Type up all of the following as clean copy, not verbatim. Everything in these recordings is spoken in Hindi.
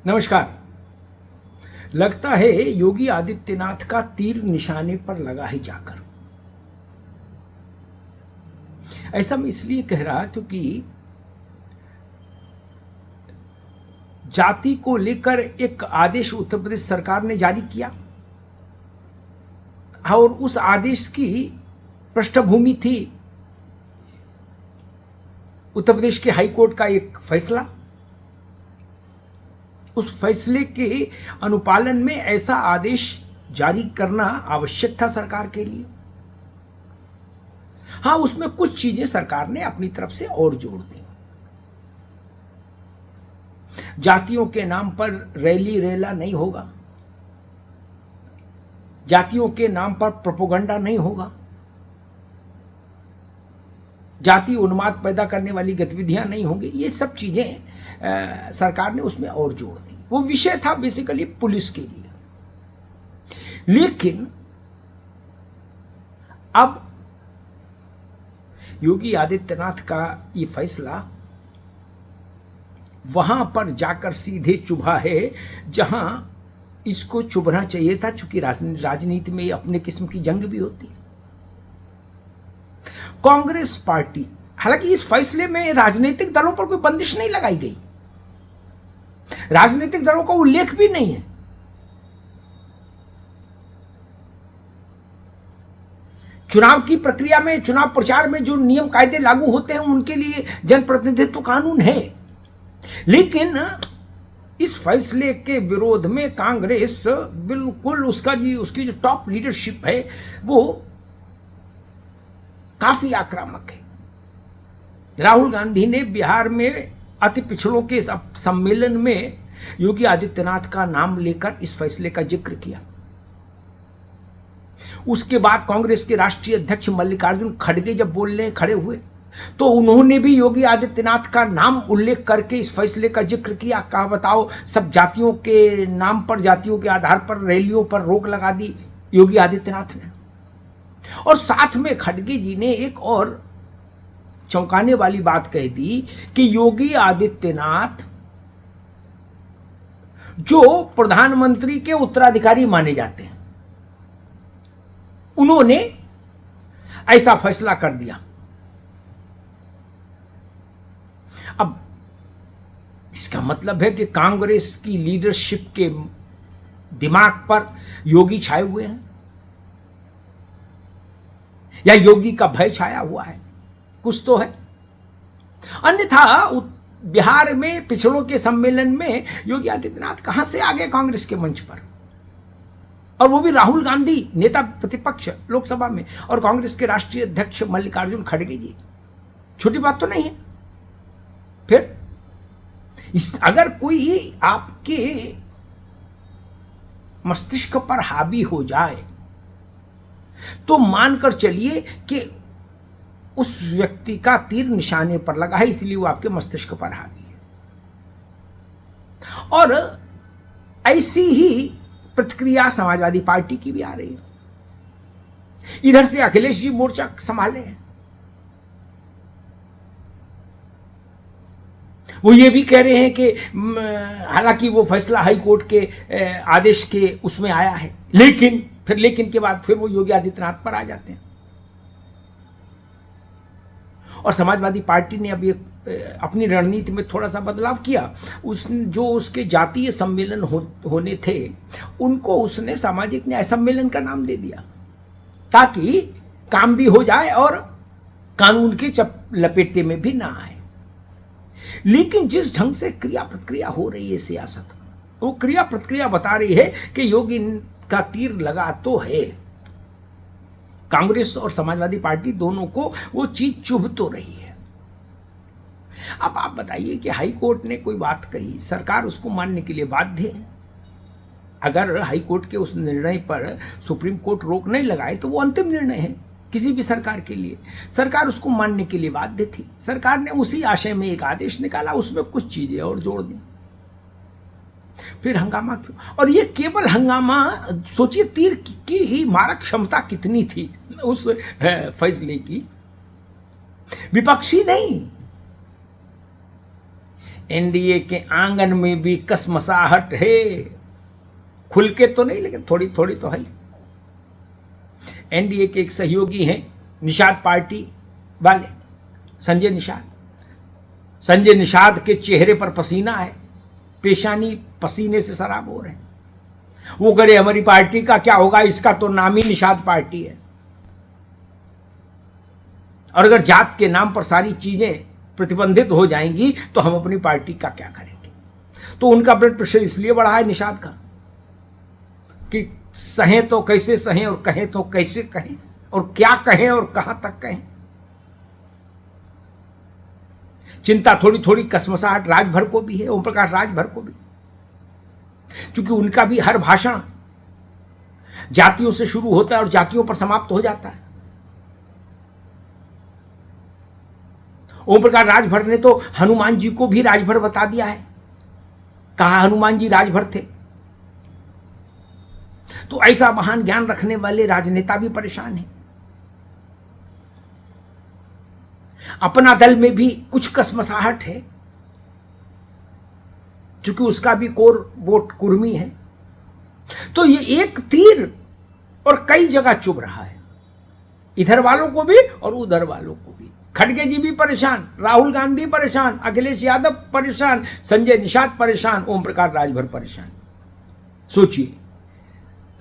नमस्कार। लगता है योगी आदित्यनाथ का तीर निशाने पर लगा है जाकर। ऐसा मैं इसलिए कह रहा क्योंकि जाति को लेकर एक आदेश उत्तर प्रदेश सरकार ने जारी किया और उस आदेश की पृष्ठभूमि थी उत्तर प्रदेश के हाई कोर्ट का एक फैसला। उस फैसले के अनुपालन में ऐसा आदेश जारी करना आवश्यक था सरकार के लिए। हां, उसमें कुछ चीजें सरकार ने अपनी तरफ से और जोड़ दी। जातियों के नाम पर रैली रेला नहीं होगा, जातियों के नाम पर प्रोपोगंडा नहीं होगा, जाति उन्माद पैदा करने वाली गतिविधियां नहीं होंगी। ये सब चीजें सरकार ने उसमें और जोड़ दी। वो विषय था बेसिकली पुलिस के लिए। लेकिन अब योगी आदित्यनाथ का ये फैसला वहां पर जाकर सीधे चुभा है जहां इसको चुभना चाहिए था, चूंकि राजनीति में अपने किस्म की जंग भी होती है। कांग्रेस पार्टी, हालांकि इस फैसले में राजनीतिक दलों पर कोई बंदिश नहीं लगाई गई, राजनीतिक दलों का उल्लेख भी नहीं है। चुनाव की प्रक्रिया में, चुनाव प्रचार में जो नियम कायदे लागू होते हैं उनके लिए जनप्रतिनिधित्व कानून है। लेकिन इस फैसले के विरोध में कांग्रेस बिल्कुल उसकी जो टॉप लीडरशिप है वो काफी आक्रामक है। राहुल गांधी ने बिहार में अति पिछड़ों के सम्मेलन में योगी आदित्यनाथ का नाम लेकर इस फैसले का जिक्र किया। उसके बाद कांग्रेस के राष्ट्रीय अध्यक्ष मल्लिकार्जुन खड़गे जब बोलने खड़े हुए तो उन्होंने भी योगी आदित्यनाथ का नाम उल्लेख करके इस फैसले का जिक्र किया। कहा बताओ, सब जातियों के नाम पर, जातियों के आधार पर रैलियों पर रोक लगा दी योगी आदित्यनाथ ने। और साथ में खड़गे जी ने एक और चौंकाने वाली बात कह दी कि योगी आदित्यनाथ जो प्रधानमंत्री के उत्तराधिकारी माने जाते हैं, उन्होंने ऐसा फैसला कर दिया। अब इसका मतलब है कि कांग्रेस की लीडरशिप के दिमाग पर योगी छाए हुए हैं या योगी का भय छाया हुआ है, कुछ तो है। अन्यथा बिहार में पिछड़ों के सम्मेलन में योगी आदित्यनाथ कहां से आ गए कांग्रेस के मंच पर, और वो भी राहुल गांधी नेता प्रतिपक्ष लोकसभा में और कांग्रेस के राष्ट्रीय अध्यक्ष मल्लिकार्जुन खड़गे जी। छोटी बात तो नहीं है। फिर अगर कोई आपके मस्तिष्क पर हावी हो जाए तो मानकर चलिए कि उस व्यक्ति का तीर निशाने पर लगा है, इसलिए वो आपके मस्तिष्क पर हावी है। और ऐसी ही प्रतिक्रिया समाजवादी पार्टी की भी आ रही है। इधर से अखिलेश जी मोर्चा संभाले हैं। वो ये भी कह रहे हैं कि हालांकि वो फैसला हाई कोर्ट के आदेश के उसमें आया है, लेकिन के बाद फिर वो योगी आदित्यनाथ पर आ जाते हैं। और समाजवादी पार्टी ने अभी अपनी रणनीति में थोड़ा सा बदलाव किया। जो उसके जातीय सम्मेलन होने थे उनको उसने सामाजिक न्याय सम्मेलन का नाम दे दिया, ताकि काम भी हो जाए और कानून के लपेटे में भी ना आए। लेकिन जिस ढंग से क्रिया प्रतिक्रिया हो रही है सियासत में, वो क्रिया प्रतिक्रिया बता रही है कि योगी का तीर लगा तो है। कांग्रेस और समाजवादी पार्टी दोनों को वो चीज चुभ तो रही है। अब आप बताइए कि हाई कोर्ट ने कोई बात कही, सरकार उसको मानने के लिए बाध्य है। अगर हाई कोर्ट के उस निर्णय पर सुप्रीम कोर्ट रोक नहीं लगाए तो वो अंतिम निर्णय है किसी भी सरकार के लिए। सरकार उसको मानने के लिए बाध्य थी। सरकार ने उसी आशय में एक आदेश निकाला, उसमें कुछ चीजें और जोड़ दी। फिर हंगामा क्यों? और ये केवल हंगामा, सोचिए तीर की ही मारक क्षमता कितनी थी उस फैसले की। विपक्षी नहीं, एनडीए के आंगन में भी कसमसाहट है, खुल के तो नहीं लेकिन थोड़ी थोड़ी तो है। एनडीए के एक सहयोगी हैं निषाद पार्टी वाले, संजय निषाद। संजय निषाद के चेहरे पर पसीना है, पेशानी पसीने से सराब हो रहे हैं। वो करे हमारी पार्टी का क्या होगा, इसका तो नाम ही निषाद पार्टी है, और अगर जात के नाम पर सारी चीजें प्रतिबंधित हो जाएंगी तो हम अपनी पार्टी का क्या करेंगे। तो उनका ब्लड प्रेशर इसलिए बढ़ा है निषाद का कि सहें तो कैसे सहें और कहें तो कैसे कहें, और क्या कहें और कहां तक कहें। चिंता थोड़ी थोड़ी कसमसाहट राजभर को भी है, ओम प्रकाश राजभर को भी, क्योंकि उनका भी हर भाषण जातियों से शुरू होता है और जातियों पर समाप्त हो जाता है। ओम प्रकाश राजभर ने तो हनुमान जी को भी राजभर बता दिया है, कहा हनुमान जी राजभर थे। तो ऐसा महान ज्ञान रखने वाले राजनेता भी परेशान हैं। अपना दल में भी कुछ कसमसाहट है, क्योंकि उसका भी कोर वोट कुर्मी है। तो ये एक तीर और कई जगह चुभ रहा है, इधर वालों को भी और उधर वालों को भी। खड़गे जी भी परेशान, राहुल गांधी परेशान, अखिलेश यादव परेशान, संजय निषाद परेशान, ओम प्रकाश राजभर परेशान। सोचिए,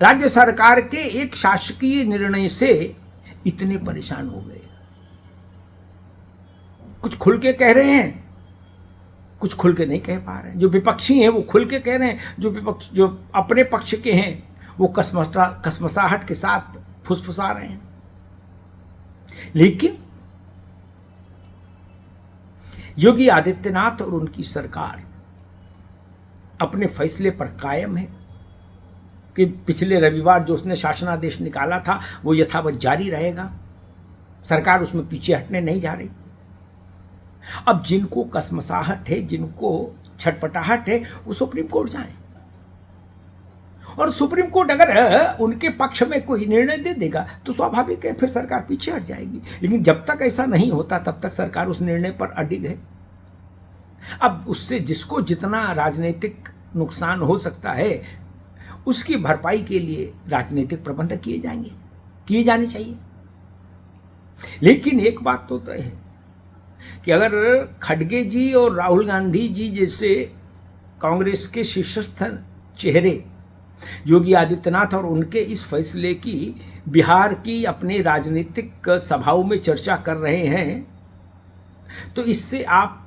राज्य सरकार के एक शासकीय निर्णय से इतने परेशान हो गए। कुछ खुल के कह रहे हैं, कुछ खुल के नहीं कह पा रहे हैं। जो विपक्षी हैं वो खुल के कह रहे हैं, जो अपने पक्ष के हैं वो कसमसाहट के साथ फुसफुसा रहे हैं। लेकिन योगी आदित्यनाथ और उनकी सरकार अपने फैसले पर कायम है कि पिछले रविवार जो उसने शासनादेश निकाला था वो यथावत जारी रहेगा। सरकार उसमें पीछे हटने नहीं जा रही। अब जिनको कसमसाहट है, जिनको छटपटाहट है, वो सुप्रीम कोर्ट जाएं, और सुप्रीम कोर्ट अगर उनके पक्ष में कोई निर्णय दे देगा तो स्वाभाविक है फिर सरकार पीछे हट जाएगी। लेकिन जब तक ऐसा नहीं होता तब तक सरकार उस निर्णय पर अडिग है। अब उससे जिसको जितना राजनीतिक नुकसान हो सकता है उसकी भरपाई के लिए राजनीतिक प्रबंध किए जाएंगे, किए जाने चाहिए। लेकिन एक बात तो तय है कि अगर खड़गे जी और राहुल गांधी जी जैसे कांग्रेस के शीर्षस्थ चेहरे योगी आदित्यनाथ और उनके इस फैसले की बिहार की अपने राजनीतिक सभाओं में चर्चा कर रहे हैं, तो इससे आप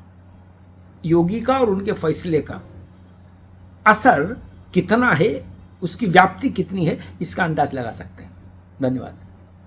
योगी का और उनके फैसले का असर कितना है, उसकी व्याप्ति कितनी है, इसका अंदाज लगा सकते हैं। धन्यवाद।